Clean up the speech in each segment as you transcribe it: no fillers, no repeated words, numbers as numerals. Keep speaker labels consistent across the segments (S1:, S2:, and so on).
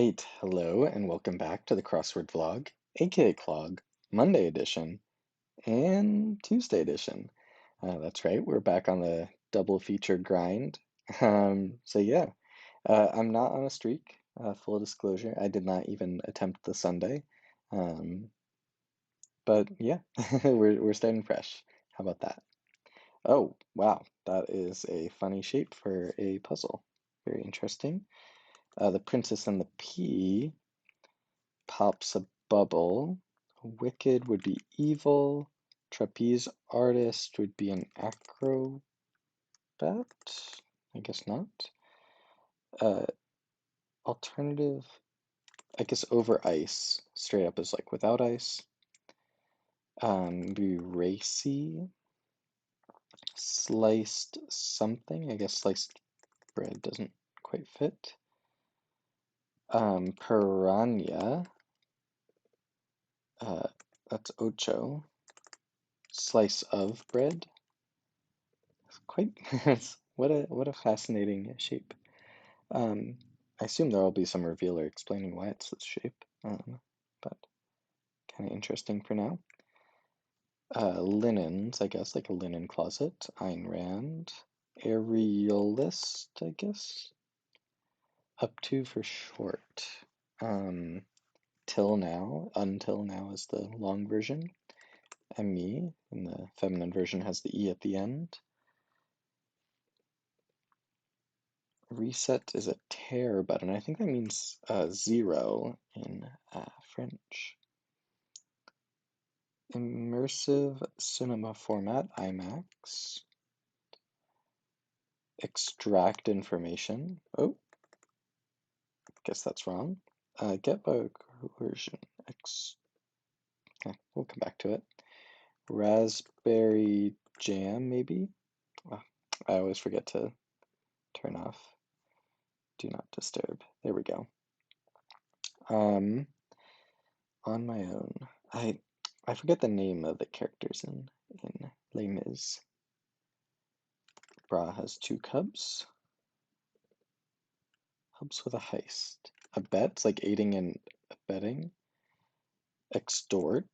S1: Alright, hello and welcome back to the Crossword vlog, aka Clog, Monday edition and Tuesday edition. That's right, we're back on the double feature grind. I'm not on a streak, full disclosure. I did not even attempt the Sunday. Um, but yeah, we're starting fresh. How about that? Oh, wow, that is a funny shape for a puzzle. Very interesting. The Princess and the Pea pops a bubble. Wicked would be evil. Trapeze artist would be an acrobat. I guess not. Uh, Alternative, I guess over ice. Straight up is like without ice. Be racy. Sliced something. I guess sliced bread doesn't quite fit. Piranha. Uh, that's ocho. Slice of bread. Quite what a fascinating shape. I assume there will be some revealer explaining why it's this shape, but kind of interesting for now. Linens, I guess, like a linen closet. Ayn Rand. Aerialist, I guess. Up to for short. Till now. Until now is the long version. Me, and the feminine version has the E at the end. Reset is a tear button. I think that means zero in French. Immersive cinema format, IMAX. Extract information. Oh, guess that's wrong. Get by coercion. We'll come back to it. Raspberry jam, maybe? Oh, I always forget to turn off Do Not Disturb. There we go. On my own. I forget the name of the characters in Les Mis. Bra has two cubs. Helps with a heist. A bet, like aiding and abetting. Extort.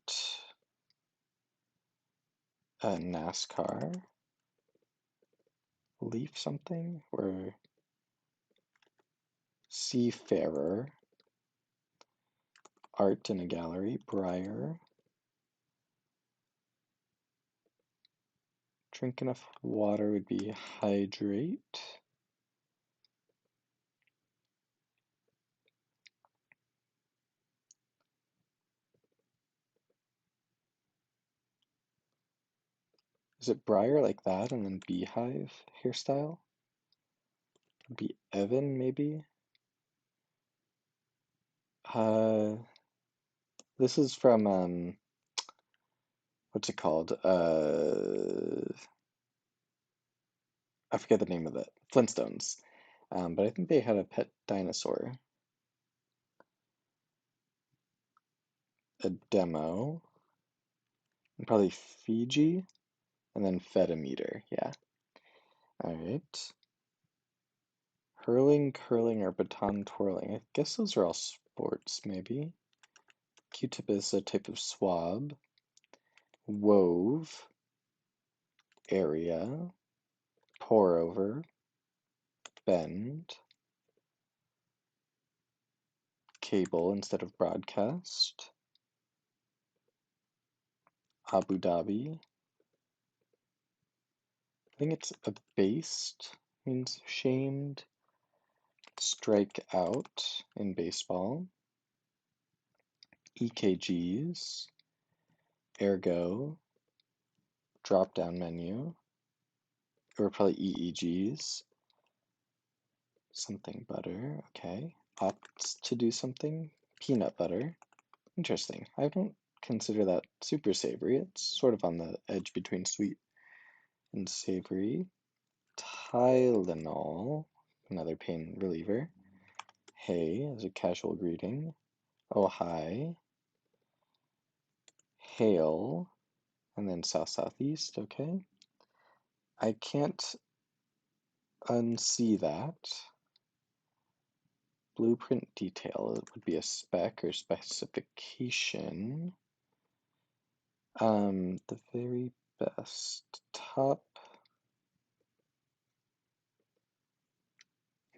S1: NASCAR. Leaf something, or seafarer. Art in a gallery. Briar. Drink enough water would be hydrate. Is it Briar like that and then beehive hairstyle? Would be Evan maybe? This is from what's it called? I forget the name of it. Flintstones. But I think they had a pet dinosaur. A demo. And probably Fiji. And then Fedimeter. Yeah. Alright. Hurling, curling, or baton twirling. I guess those are all sports, maybe. Q-tip is a type of swab. Wove. Area. Pour over. Bend. Cable instead of broadcast. Abu Dhabi. I think it's abased, means shamed. Strike out in baseball. EKGs. Ergo. Drop down menu. Or probably EEGs. Something butter, okay. Opts to do something. Peanut butter. Interesting. I don't consider that super savory. It's sort of on the edge between sweet and savory. Tylenol, another pain reliever. Hey, as a casual greeting. Oh, hi. Hail, and then south-southeast, okay. I can't unsee that. Blueprint detail would be a spec or specification. The very best top.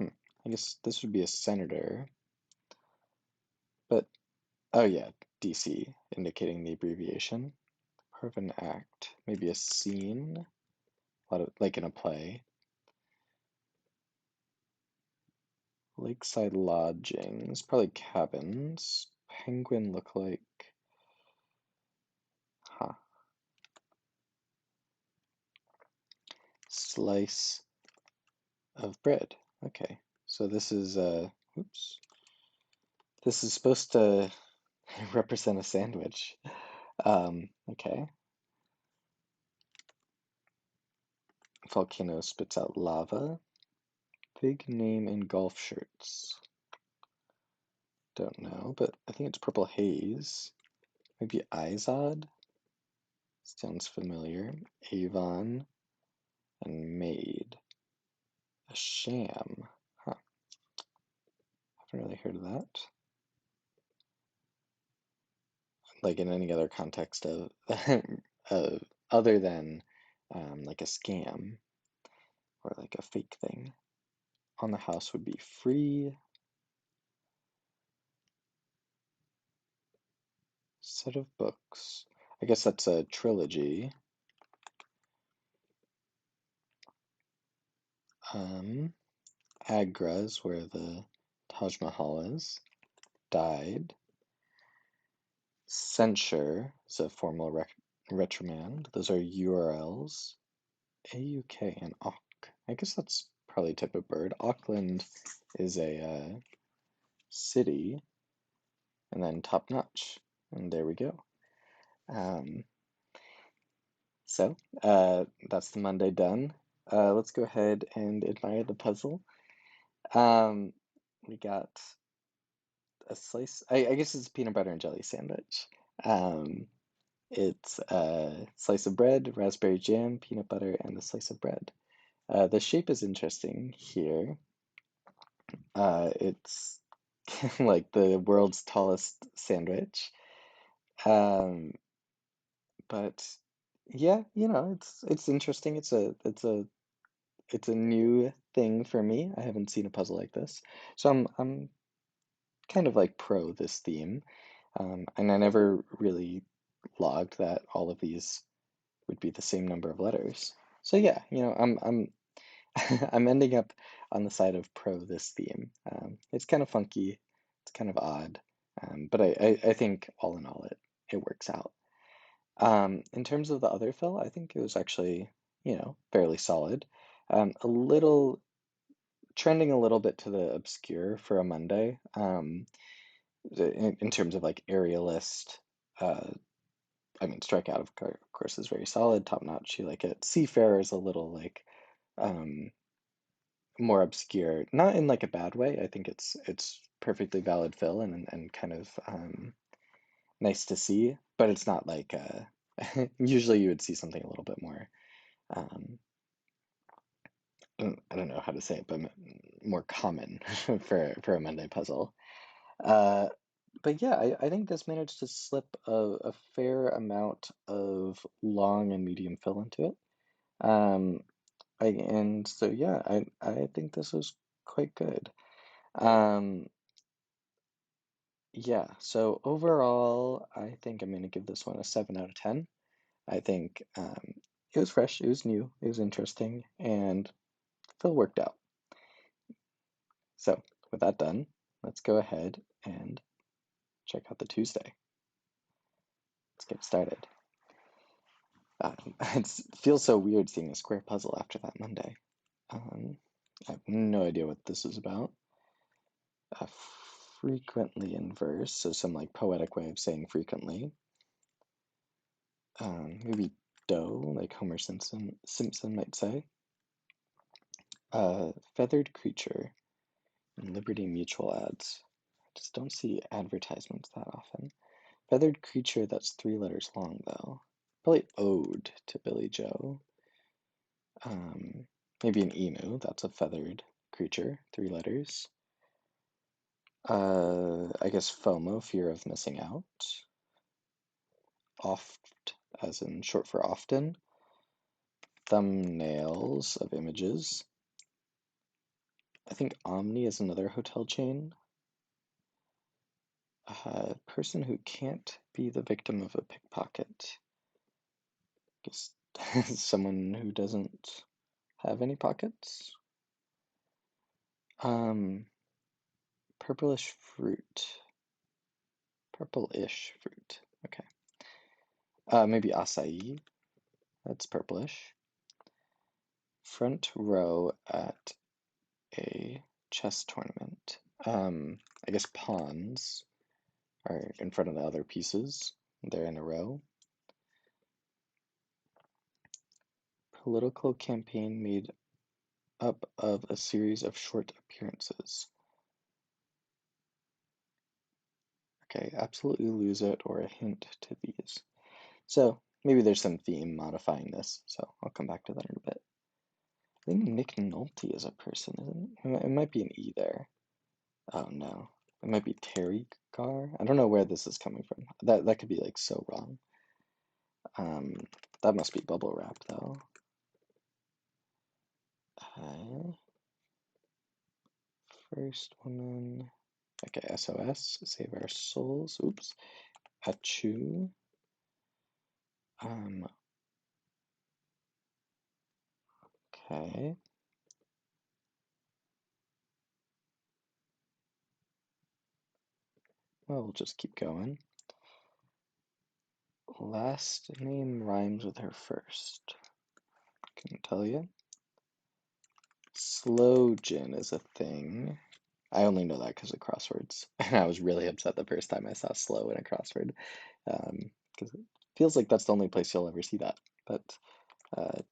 S1: I guess this would be a senator, but oh yeah, DC, indicating the abbreviation. Part of an act, maybe a scene, a lot of like in a play. Lakeside lodgings, probably cabins. Penguin look like, huh? Slice of bread. Okay, so this is oops. This is supposed to represent a sandwich. Okay. Volcano spits out lava. Big name in golf shirts. Don't know, but I think it's Purple Haze. Maybe Izod? Sounds familiar. Avon and Maid. A sham. Huh. Haven't really heard of that. Like in any other context of, other than like a scam or like a fake thing. On the house would be free. Set of books. I guess that's a trilogy. Agra is where the Taj Mahal is. Died. Censure is a formal reprimand. Those are URLs. AUK and AUK. I guess that's probably a type of bird. Auckland is a city. And then top notch. And there we go. So that's the Monday done. Let's go ahead and admire the puzzle. We got a slice. I guess it's a peanut butter and jelly sandwich. It's a slice of bread, raspberry jam, peanut butter, and a slice of bread. The shape is interesting here. It's like the world's tallest sandwich. Um, but yeah, it's interesting. It's a new thing for me. I haven't seen a puzzle like this. So I'm kind of like pro this theme. And I never really logged that all of these would be the same number of letters. So yeah, I'm I'm ending up on the side of pro this theme. It's kind of funky, it's kind of odd, but I think all in all it works out. In terms of the other fill, I think it was actually, fairly solid. A little trending a little bit to the obscure for a Monday. In terms of like aerialist, uh, I mean, Strikeout of course is very solid, top notch. You like it. Seafarer is a little like um, more obscure, not in like a bad way. I think it's perfectly valid fill and kind of nice to see, but it's not like usually you would see something a little bit more. Um, I don't know how to say it, but more common for a Monday puzzle. Uh, but yeah, I think this managed to slip a fair amount of long and medium fill into it. Um, and so yeah, I think this was quite good. Um, yeah, so overall, I think I'm gonna give this one a 7 out of 10. I think it was fresh, it was new, it was interesting, and Phil worked out. So with that done, let's go ahead and check out the Tuesday. Let's get started. It feels so weird seeing a square puzzle after that Monday. I have no idea what this is about. Frequently in verse, so some like poetic way of saying frequently. Maybe doe, like Homer Simpson might say. Feathered creature in Liberty Mutual ads. I just don't see advertisements that often. Feathered creature that's 3 letters long though. Probably ode to Billy Joe. Maybe an emu, that's a feathered creature, 3 letters. I guess FOMO, fear of missing out. Oft, as in short for often. Thumbnails of images. I think Omni is another hotel chain. Person who can't be the victim of a pickpocket. Guess someone who doesn't have any pockets. Purplish fruit. Purple-ish fruit. Okay. Maybe acai. That's purplish. Front row at a chess tournament. I guess pawns are in front of the other pieces. They're in a row. Political campaign made up of a series of short appearances. Okay, absolutely lose it or a hint to these. So maybe there's some theme modifying this, so I'll come back to that in a bit. I think Nick Nolte is a person, isn't it? It might be an E there. Oh no. It might be Terry Gar. I don't know where this is coming from. That could be like so wrong. Um, that must be bubble wrap though. First woman. Okay, SOS. Save our souls. Oops. Achoo. Okay. Well, we'll just keep going. Last name rhymes with her first. Couldn't tell you. Slogan is a thing. I only know that because of crosswords. And I was really upset the first time I saw slow in a crossword. Because it feels like that's the only place you'll ever see that. But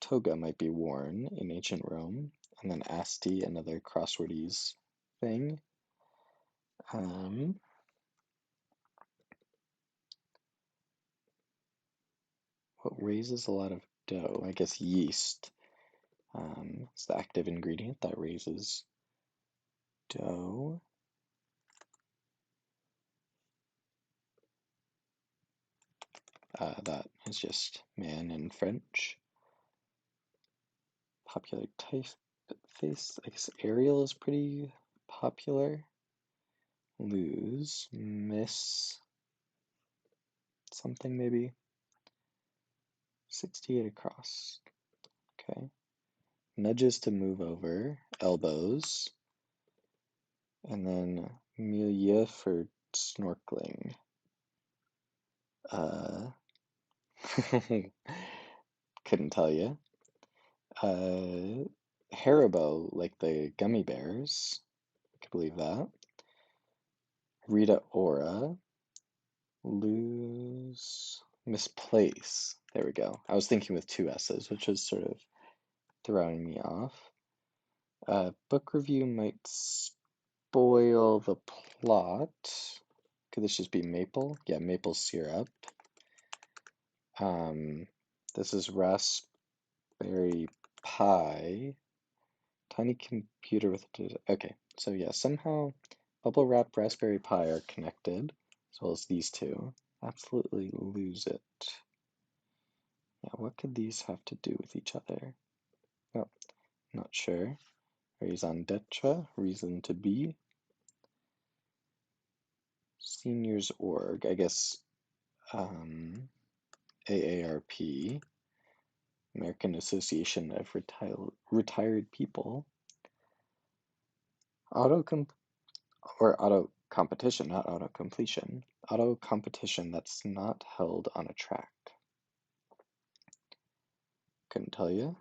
S1: toga might be worn in ancient Rome. And then asti, another crosswordies thing. What raises a lot of dough? I guess yeast. It's the active ingredient that raises dough. That is just man in French. Popular typeface. I guess Arial is pretty popular. Lose, miss something maybe. 68 across. Okay. Nudges to move over. Elbows. And then milieu for snorkeling. Couldn't tell you. Haribo, like the gummy bears. I could believe that. Rita Ora. Lose. Misplace. There we go. I was thinking with two S's, which was sort of throwing me off. Book review might spoil the plot. Could this just be maple? Yeah, maple syrup. This is Raspberry Pi. Tiny computer with okay, so yeah, somehow bubble wrap Raspberry Pi are connected, as well as these two. Absolutely lose it. Yeah, what could these have to do with each other? Oh, not sure. Raison d'etre, reason to be. Seniors org, I guess AARP, American Association of Retired People. Auto auto competition, not auto completion. Auto competition that's not held on a track. Couldn't tell you.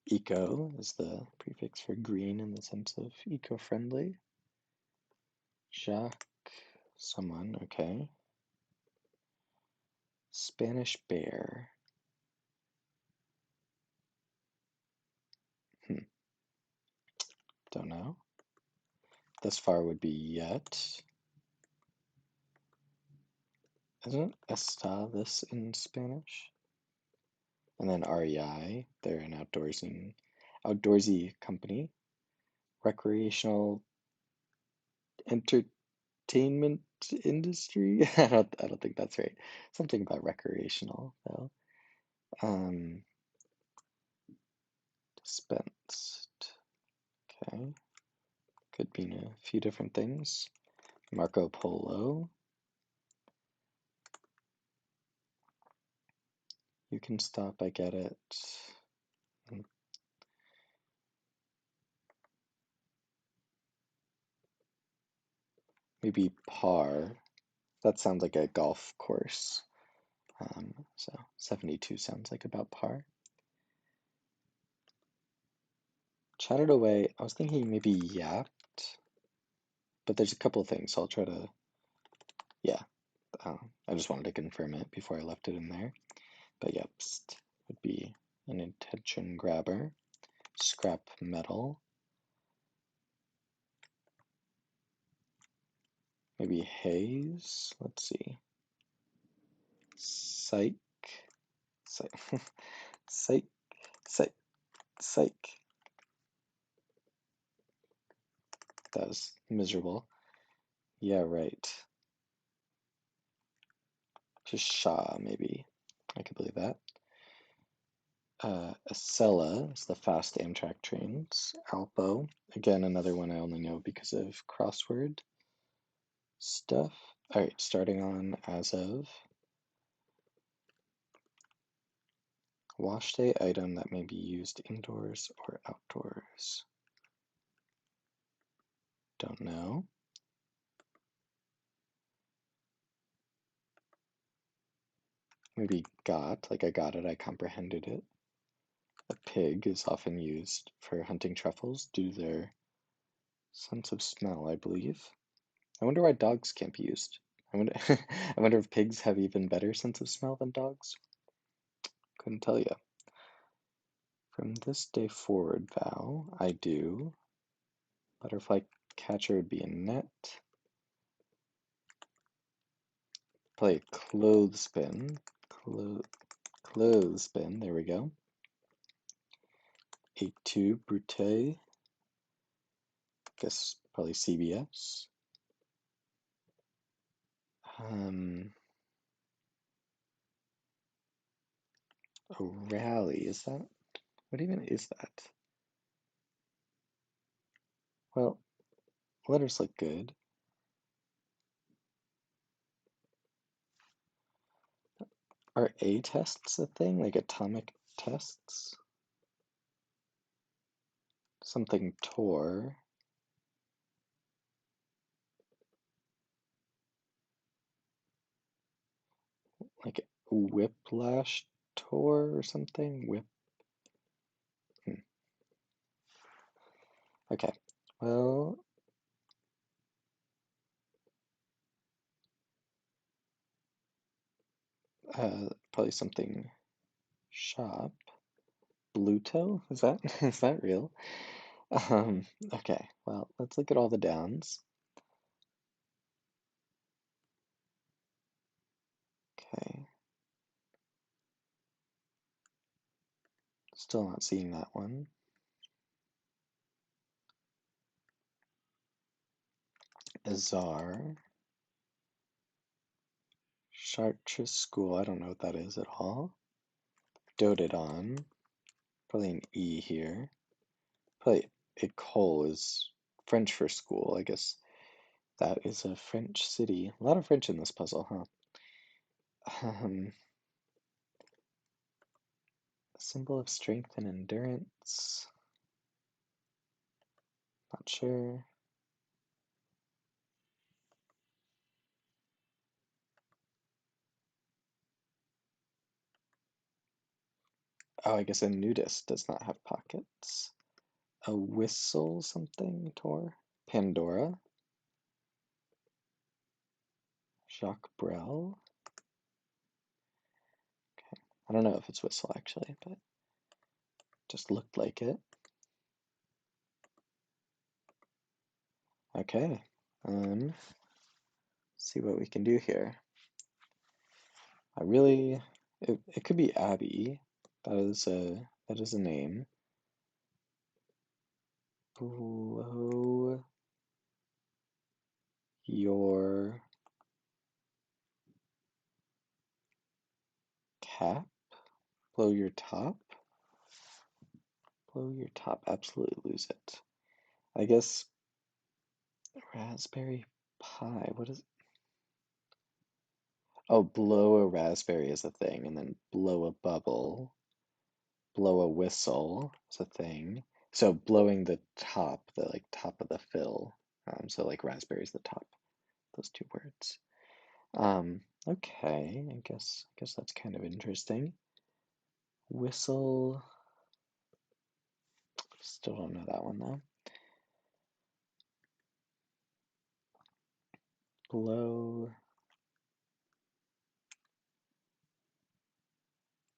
S1: Eco is the prefix for green in the sense of eco-friendly. Jacques, someone, okay. Spanish bear. Don't know. Thus far would be yet. Isn't está this in Spanish? And then REI, they're an outdoorsy company. Recreational entertainment industry. I don't think that's right. Something about recreational though. Um, dispensed. Okay, could mean a few different things. Marco Polo. You can stop, I get it. Maybe par. That sounds like a golf course. So 72 sounds like about par. Chatted away. I was thinking maybe yapped, but there's a couple things, so I'll try to, yeah. I just wanted to confirm it before I left it in there. But yep, would be an attention grabber. Scrap metal. Maybe haze. Let's see. Psych. Psych. Psych. Psych. Psych. That was miserable. Yeah, right. Just Shaw, maybe. I could believe that. Acela is the fast Amtrak trains. Alpo, again, another one I only know because of crossword stuff. All right, starting on as of. Wash day item that may be used indoors or outdoors. Don't know. Maybe got, like I got it, I comprehended it. A pig is often used for hunting truffles due to their sense of smell, I believe. I wonder why dogs can't be used. I wonder, I wonder if pigs have even better sense of smell than dogs. Couldn't tell you. From this day forward, Val, I do. Butterfly catcher would be a net. Play a clothespin. Clothespin, there we go. A2 Brute. Guess probably CBS. A rally, is that? What even is that? Well, letters look good. Are A tests a thing? Like atomic tests? Something Tor. Like Whiplash Tor or something? Okay. Well, probably something shop. Bluto? Is that is that real? Okay, well, let's look at all the downs. Okay. Still not seeing that one. Azar. Chartres School, I don't know what that is at all. Doted on. Probably an E here. Probably École is French for school, I guess. That is a French city. A lot of French in this puzzle, huh? Symbol of strength and endurance. Not sure. Oh, I guess a nudist does not have pockets. A whistle something, Tor? Pandora? Jacques Brel? Okay. I don't know if it's whistle actually, but just looked like it. Okay. See what we can do here. I really it could be Abby. That is a name. Blow your cap, blow your top, blow your top, absolutely lose it. I guess raspberry pie, what is, oh, blow a raspberry is a thing, and then blow a bubble, blow a whistle is a thing. So blowing the top, the like top of the fill, so like raspberry is the top, those two words. Okay, I guess that's kind of interesting. Whistle, still don't know that one though. Blow,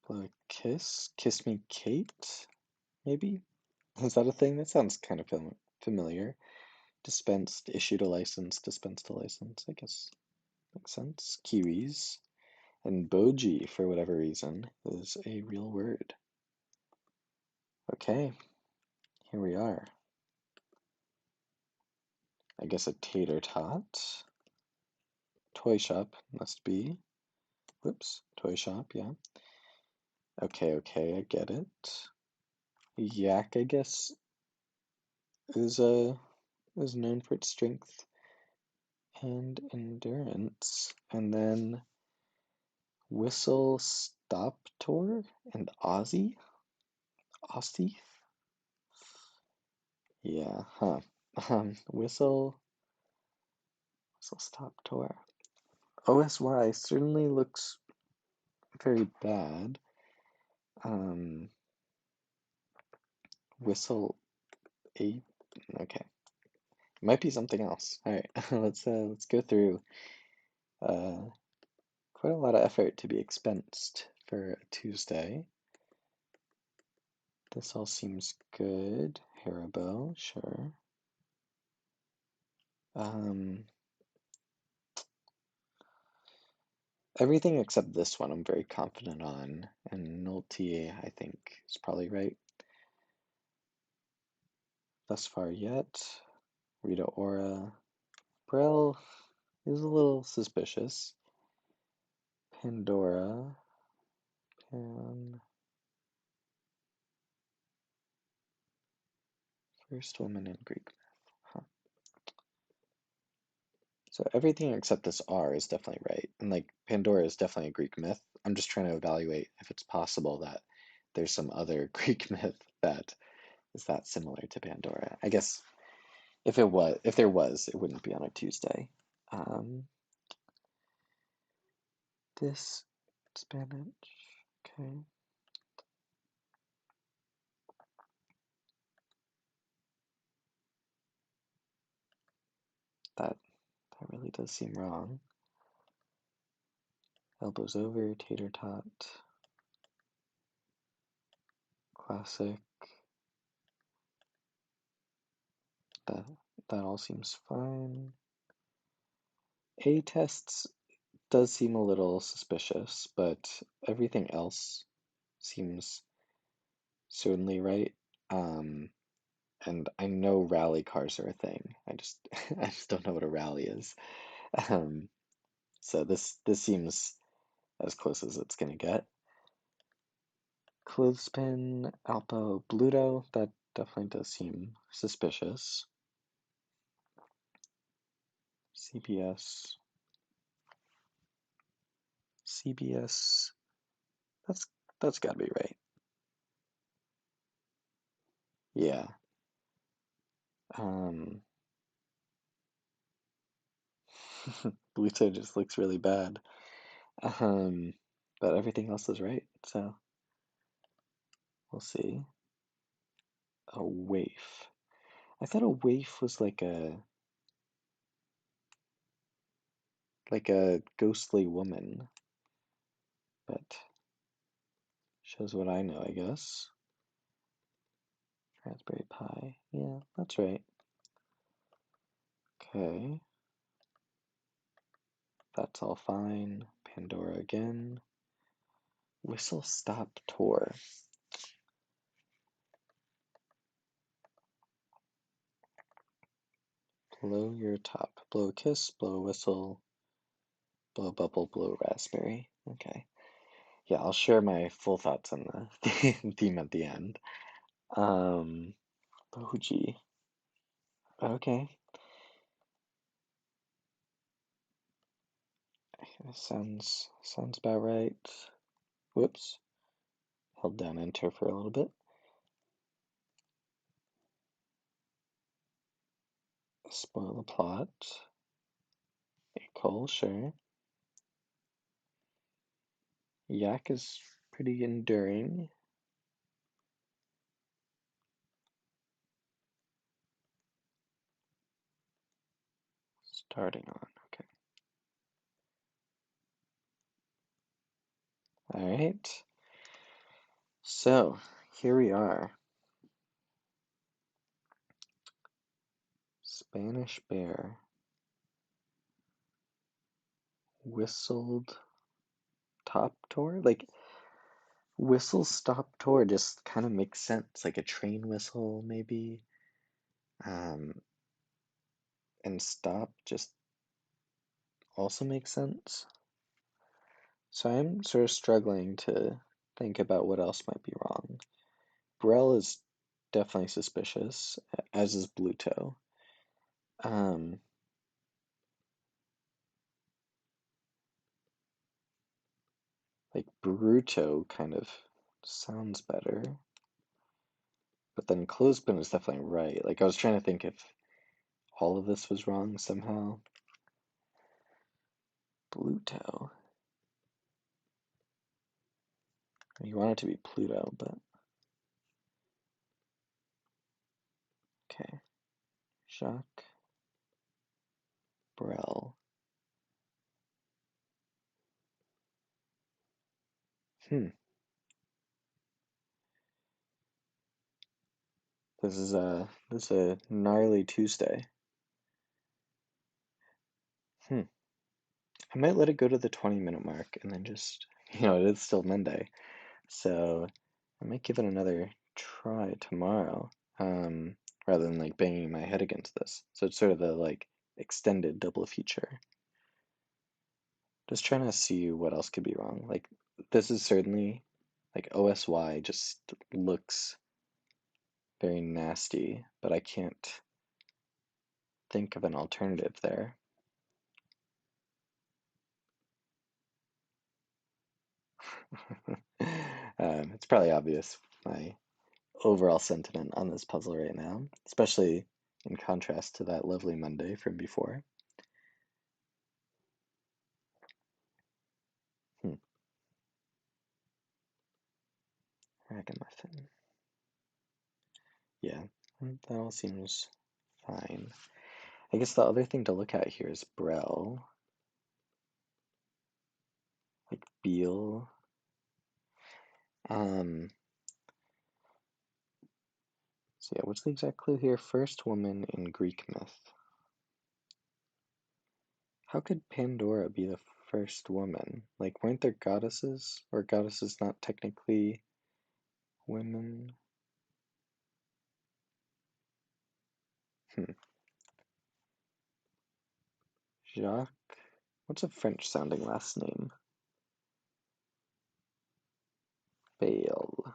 S1: blow a kiss, kiss me Kate, maybe? Is that a thing? That sounds kind of familiar. Dispensed, issued a license, dispensed a license, I guess makes sense. Kiwis. And boji, for whatever reason, is a real word. Okay, here we are. I guess a tater tot. Toy shop must be. Whoops, toy shop, yeah. Okay, I get it. Yak, I guess, is is known for its strength and endurance. And then whistle stop tour and Aussie? Aussie? Yeah, huh. Whistle stop tour. OSY certainly looks very bad. Um, whistle 8. Okay, might be something else. All right, let's go through. Uh, quite a lot of effort to be expensed for a Tuesday. This all seems good. Haribo, sure. Um, everything except this one I'm very confident on, and Nulti I think is probably right. Thus far yet. Rita Ora. Brel is a little suspicious. Pandora. First woman in Greek myth. Huh. So everything except this R is definitely right. And like Pandora is definitely a Greek myth. I'm just trying to evaluate if it's possible that there's some other Greek myth that is that similar to Pandora. I guess if there was, it wouldn't be on a Tuesday. Um, this Spanish, okay. That really does seem wrong. Elbows over, tater tot, classic. That that all seems fine. A tests does seem a little suspicious, but everything else seems certainly right. Um, and I know rally cars are a thing. I just I just don't know what a rally is. Um, so this seems as close as it's gonna get. Clothespin, Alpo, Bluto, that definitely does seem suspicious. CBS, CBS, that's that's gotta be right. Yeah. Um, Bluto just looks really bad. Um, but everything else is right, so we'll see. A waif. I thought a waif was like a ghostly woman, but shows what I know, I guess. Raspberry pie. Yeah, that's right. Okay. That's all fine. Pandora again. Whistle stop tour. Blow your top. Blow a kiss, blow a whistle, blow a bubble, blow a raspberry. Okay. Yeah, I'll share my full thoughts on the theme at the end. Um, Boji. Okay. Sounds about right. Whoops. Held down enter for a little bit. Spoil the plot. Cole, sure. Yak is pretty enduring. Starting on, okay. Alright. So, here we are. Spanish bear. Whistled top tour? Like, whistle stop tour just kind of makes sense. Like a train whistle, maybe. Um, and stop just also makes sense. So I'm sort of struggling to think about what else might be wrong. Brel is definitely suspicious, as is Bluto. Um, like Bruto kind of sounds better, but then Clothespin is definitely right. Like I was trying to think if all of this was wrong somehow. Bluto. You want it to be Pluto, but okay. Jacques Brel. Hmm. This is a gnarly Tuesday. Hmm. I might let it go to the 20-minute mark and then just, it is still Monday. So I might give it another try tomorrow, rather than like banging my head against this. So it's sort of the like extended double feature. Just trying to see what else could be wrong. Like this is certainly like OSY just looks very nasty, but I can't think of an alternative there. It's probably obvious my overall sentiment on this puzzle right now, especially in contrast to that lovely Monday from before. Hmm. Ragamuffin. Yeah, that all seems fine. I guess the other thing to look at here is Brel, like Beale. Um, so yeah, what's the exact clue here? First woman in Greek myth. How could Pandora be the first woman? Like, weren't there goddesses? Or goddesses not technically women? Hmm. Jacques? What's a French sounding last name? Bale.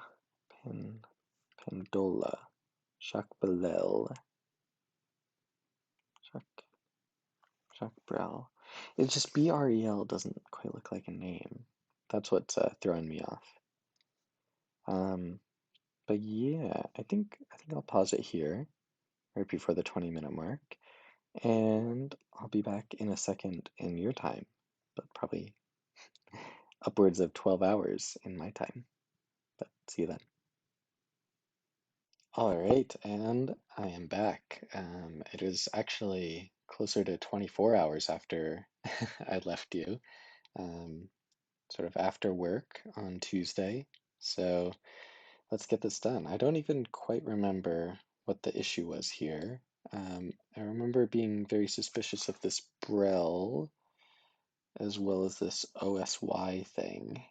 S1: Pan, Pandola. Jacques Bellel. Jacques, Jacques Brel. It's just Brel doesn't quite look like a name. That's what's throwing me off. Um, but yeah, I think I'll pause it here, right before the 20-minute mark, and I'll be back in a second in your time, but probably upwards of 12 hours in my time. But see you then. All right, and I am back. It is actually closer to 24 hours after I left you, um, sort of after work on Tuesday. So let's get this done. I don't even quite remember what the issue was here. I remember being very suspicious of this Brel as well as this OSY thing.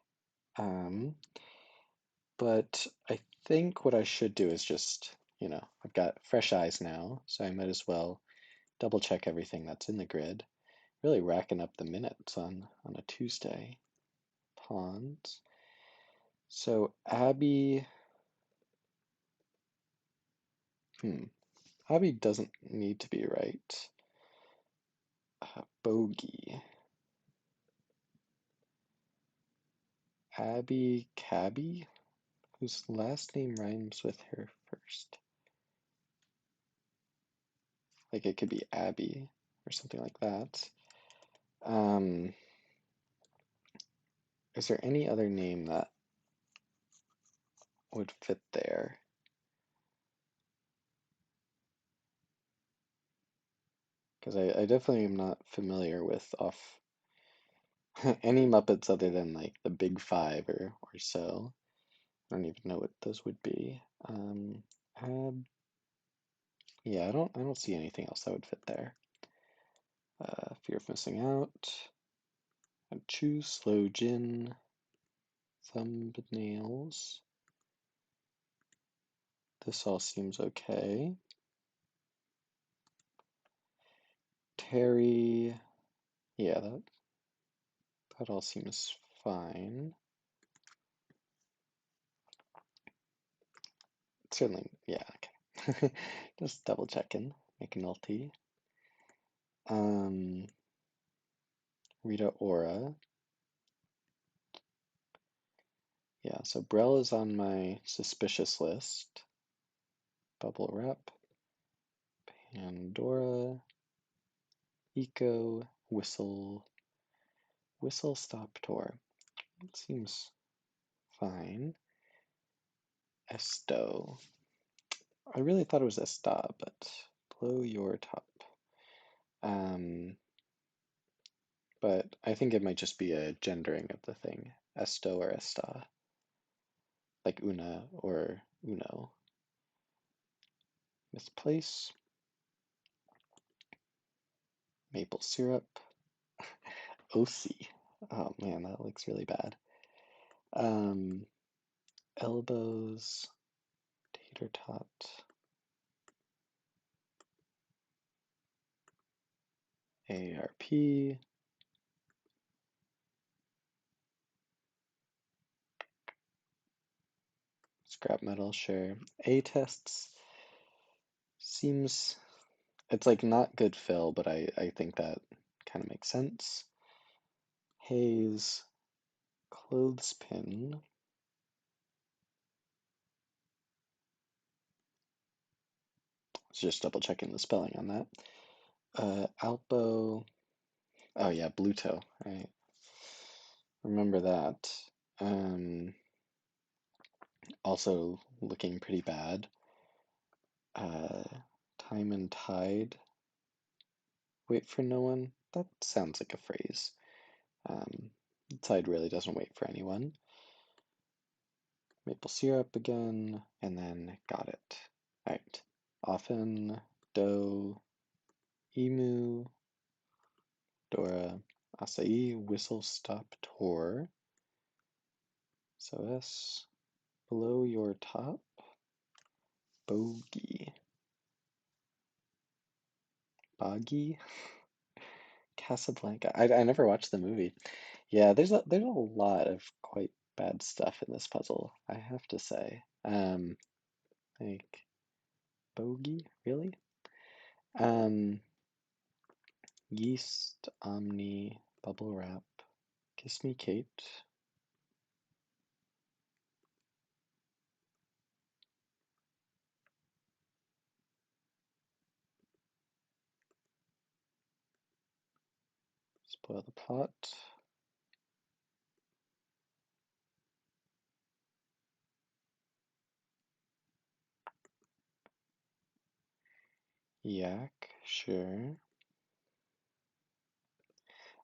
S1: Um, but I think what I should do is just, I've got fresh eyes now, so I might as well double check everything that's in the grid. Really racking up the minutes on a Tuesday. Pawns. So Abby, Abby doesn't need to be right. Bogey. Abby Cabby, whose last name rhymes with her first. Like it could be Abby or something like that. Um, is there any other name that would fit there? Because I definitely am not familiar with off any Muppets other than like the Big Five or so. I don't even know what those would be. Ab, yeah, I don't see anything else that would fit there. Fear of missing out. I'd choose slow gin. Thumbnails. This all seems okay. Terry, yeah, that all seems fine. Certainly, yeah, okay. Just double checking, McNulty. Um, Rita Ora. Yeah, so Brell is on my suspicious list. Bubble Wrap, Pandora, Eco, Whistle Stop Tour. It seems fine. Esto. I really thought it was Esta, but blow your top. Um, but I think it might just be a gendering of the thing. Esto or Esta. Like Una or Uno. Misplace. Maple syrup. OC. Oh man, that looks really bad. Um, elbows. Tater tot. AARP. Scrap metal, sure. A tests seems it's like not good fill, but I think that kind of makes sense. Hayes, clothespin. Just double checking the spelling on that. Alpo. Oh yeah, Bluto. Right. Remember that. Um, also looking pretty bad. Uh, Time and tide. Wait for no one. That sounds like a phrase. Tide really doesn't wait for anyone. Maple syrup again, and then got it. Alright. Often, dough, emu, Dora, acai, whistle stop tour. So S, below your top, bogey, boggy, Casablanca. I never watched the movie. Yeah, there's a lot of quite bad stuff in this puzzle, I have to say. Like bogey, really? Um, Yeast, Omni, Bubble Wrap, Kiss Me Kate. Spoil the Plot. Yak, sure.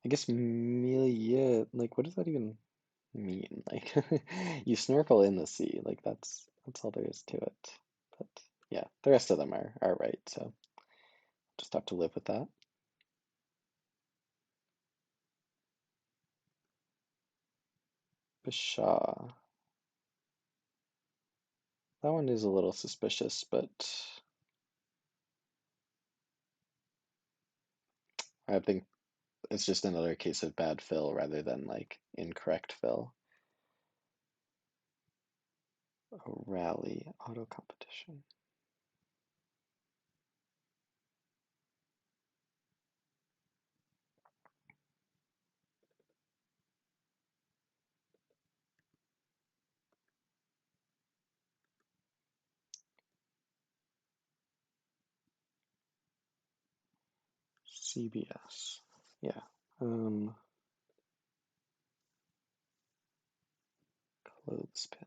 S1: I guess Melia, like what does that even mean? Like you snorkel in the sea, like that's all there is to it. But yeah, the rest of them are right, so just have to live with that. Bashaw. That one is a little suspicious, but I think it's just another case of bad fill rather than like incorrect fill. A rally auto competition. CBS. Yeah. Clothespin.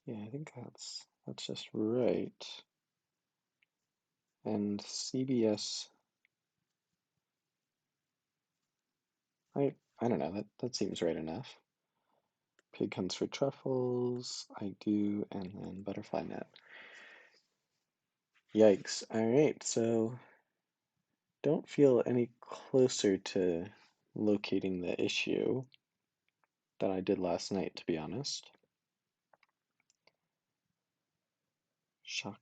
S1: Yeah, I think that's just right. And CBS, I don't know, that seems right enough. Pig hunts for truffles, I do, and then butterfly net. Yikes. All right, so don't feel any closer to locating the issue than I did last night, to be honest. Shock.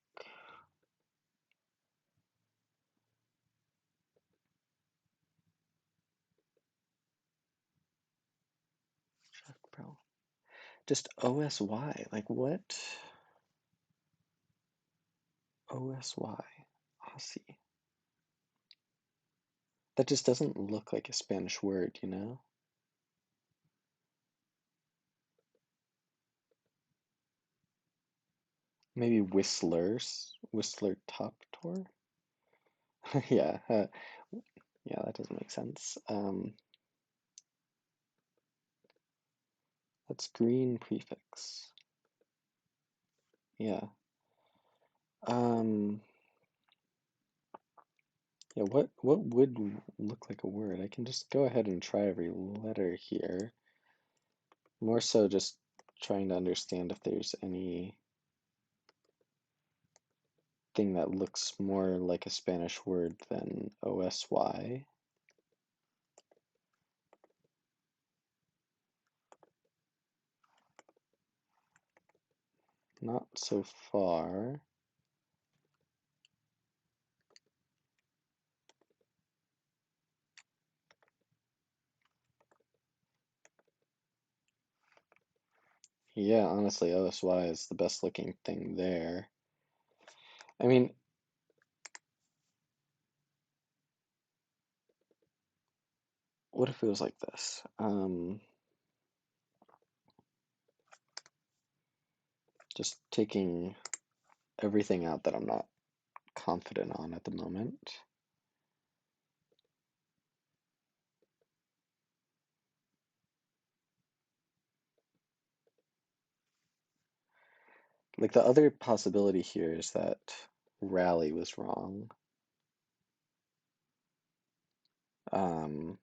S1: Shock bro. Just OSY. Like what? OSY. Aussie. That just doesn't look like a Spanish word, you know? Maybe Whistlers. Whistler Top Tour? Yeah, yeah, that doesn't make sense. That's green prefix. Yeah. Um, yeah, what would look like a word? I can just go ahead and try every letter here. More so just trying to understand if there's anything that looks more like a Spanish word than OSY. Not so far. Yeah, honestly, OSY is the best looking thing there. I mean, what if it was like this? Just taking everything out that I'm not confident on at the moment. Like the other possibility here is that rally was wrong. Um,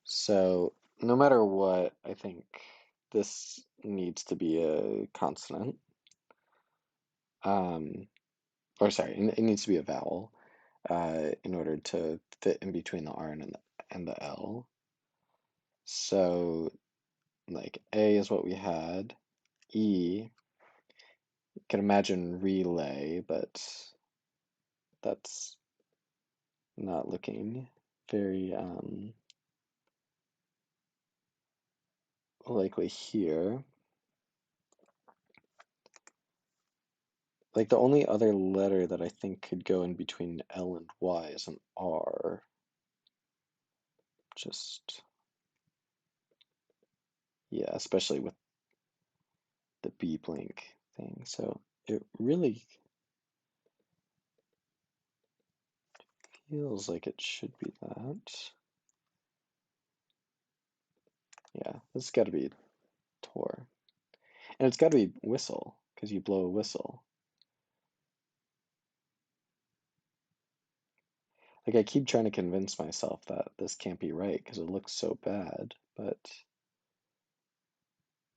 S1: so no matter what, I think this needs to be a consonant. Um, or sorry, it needs to be a vowel in order to fit in between the R and the L. So like A is what we had. E, you can imagine relay, but that's not looking very likely here. Like the only other letter that I think could go in between L and Y is an R. Just, yeah, especially with the B blink thing. So it really feels like it should be that. Yeah, this has got to be Tor. And it's got to be whistle, because you blow a whistle. Like I keep trying to convince myself that this can't be right because it looks so bad, but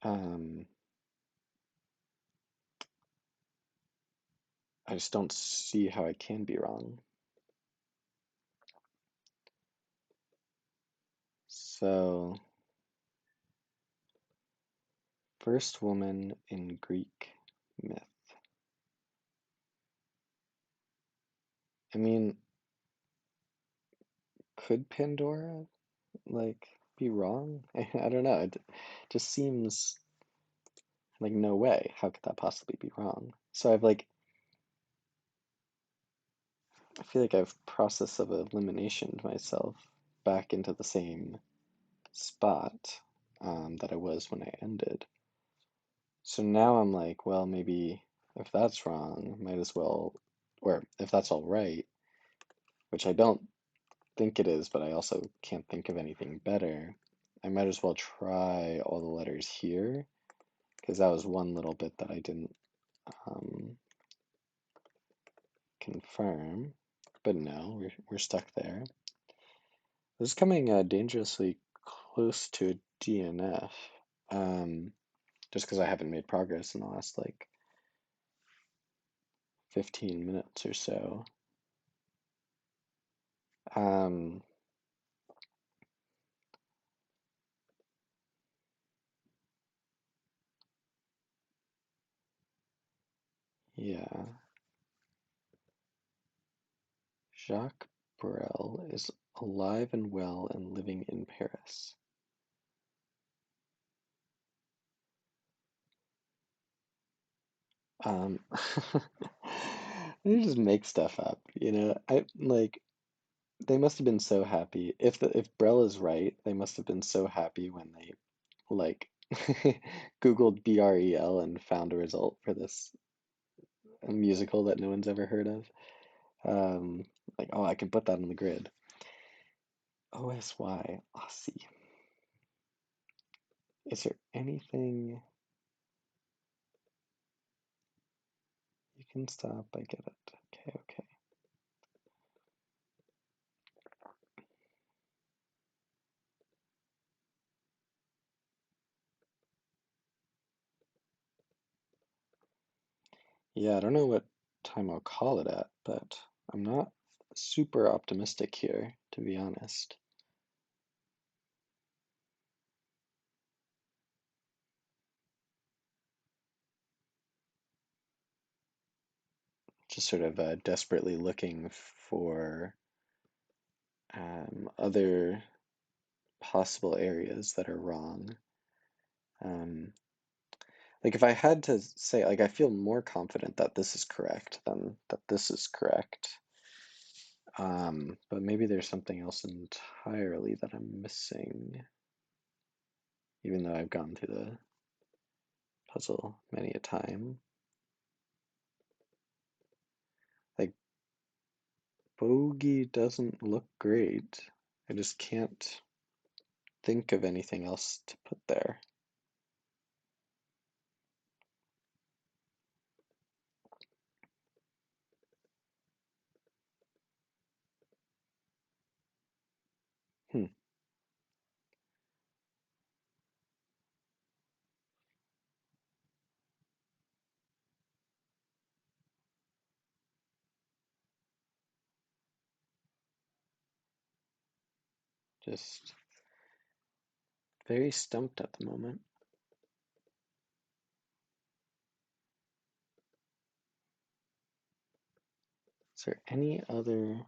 S1: um, I just don't see how I can be wrong. So First woman in Greek myth. I mean, could Pandora like be wrong? I don't know. It just seems like no way. How could that possibly be wrong? So I feel like I've process of elimination myself back into the same spot that I was when I ended. So now I'm like, well, maybe if that's wrong, might as well, or if that's all right, which I don't think it is, but I also can't think of anything better. I might as well try all the letters here, because that was one little bit that I didn't um, confirm. But no, we're stuck there. This is coming dangerously close to a DNF, um, just because I haven't made progress in the last like 15 minutes or so. Um, yeah, Jacques Brel is alive and well and living in Paris. Um, they just make stuff up, you know. I like they must have been so happy. If Brel is right, they must have been so happy when they like Googled BREL and found a result for this musical that no one's ever heard of. Like, oh, I can put that on the grid. OSY, Aussie. Is there anything you can stop? I get it. Okay, okay. Yeah, I don't know what time I'll call it at, but I'm not super optimistic here, to be honest. Just sort of desperately looking for other possible areas that are wrong. Um, like if I had to say, like I feel more confident that this is correct than that this is correct. But maybe there's something else entirely that I'm missing, even though I've gone through the puzzle many a time. Like bogey doesn't look great. I just can't think of anything else to put there. Hmm. Just very stumped at the moment. Is there any other?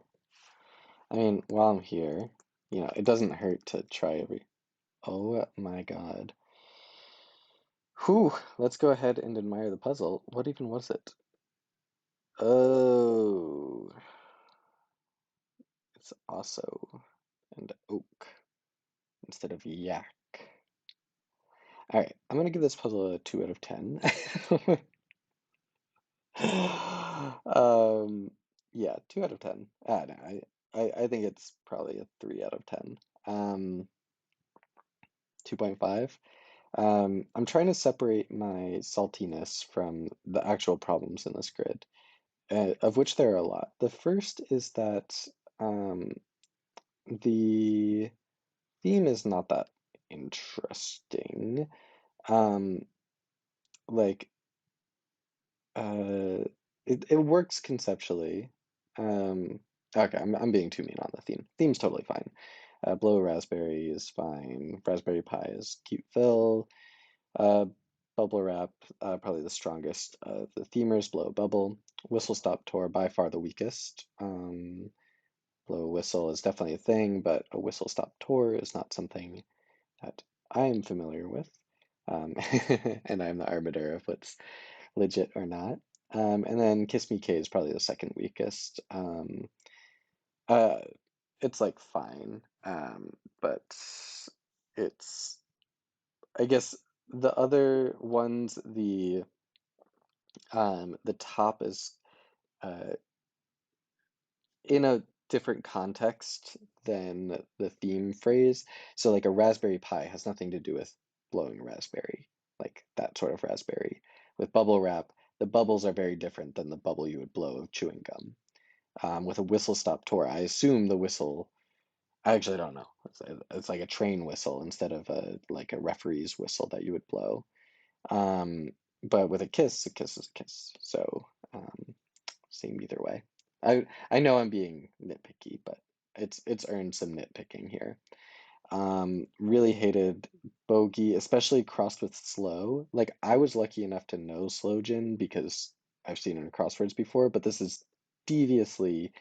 S1: I mean, while I'm here, it doesn't hurt to try every. Oh my God. Whew, let's go ahead and admire the puzzle. What even was it? Oh, it's also and oak instead of yak. All right, I'm gonna give this puzzle a 2 out of 10. Um, yeah, 2 out of 10. No, I think it's probably a 3 out of 10. 2.5. I'm trying to separate my saltiness from the actual problems in this grid, of which there are a lot. The first is that um, the theme is not that interesting. Um, like, uh, it works conceptually. Um, okay, I'm being too mean on the theme. Theme's totally fine. Blow a raspberry is fine. Raspberry Pi is cute fill. Uh, Bubble wrap, probably the strongest of the themers. Blow a bubble. Whistle stop tour, by far the weakest. Blow a whistle is definitely a thing, but a whistle stop tour is not something that I'm familiar with. Um, and I'm the arbiter of what's legit or not. And then Kiss Me K is probably the second weakest. Uh, it's like fine, but it's, I guess the other ones, the top is uh, in a different context than the theme phrase. So like a Raspberry Pi has nothing to do with blowing a raspberry, like that sort of raspberry. With bubble wrap, the bubbles are very different than the bubble you would blow of chewing gum. With a whistle stop tour, I assume the whistle. I actually don't know. It's like a train whistle instead of a referee's whistle that you would blow. Um, but with a kiss is a kiss. So same either way. I know I'm being nitpicky, but it's earned some nitpicking here. Really hated bogey, especially crossed with slow. Like I was lucky enough to know slow gin because I've seen it in crosswords before, but this is deviously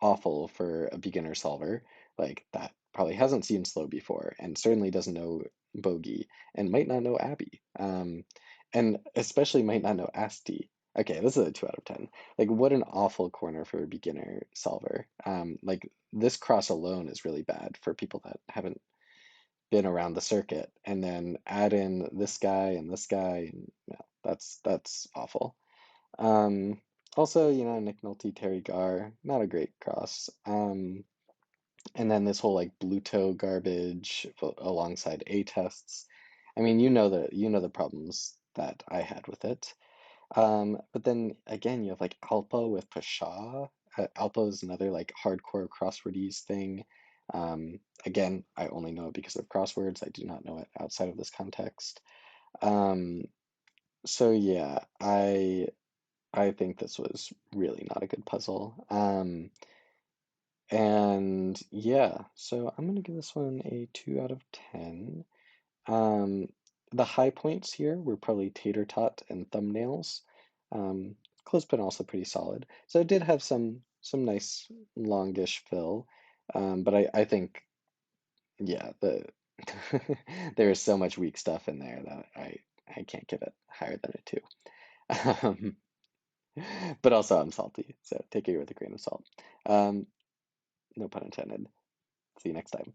S1: awful for a beginner solver like that probably hasn't seen slow before and certainly doesn't know bogey and might not know Abby. And especially might not know Asti. Okay, this is a 2 out of 10. Like what an awful corner for a beginner solver. Like this cross alone is really bad for people that haven't been around the circuit and then add in this guy and yeah, that's awful. Um, Also, Nick Nolte, Terry Garr, not a great cross. And then this whole like Bluto garbage alongside A tests. I mean, you know the problems that I had with it. But then again, you have like Alpa with Pasha. Alpa is another like hardcore crosswordese thing. Again, I only know it because of crosswords. I do not know it outside of this context. Um, so yeah, I think this was really not a good puzzle. And yeah, so I'm gonna give this one a 2 out of 10. Um, the high points here were probably Tater Tot and Thumbnails. Um, Clothespin also pretty solid. So it did have some nice longish fill. But I think yeah, there is so much weak stuff in there that I can't give it higher than a 2. Um, but also I'm salty, so take it with a grain of salt. Um, no pun intended. See you next time.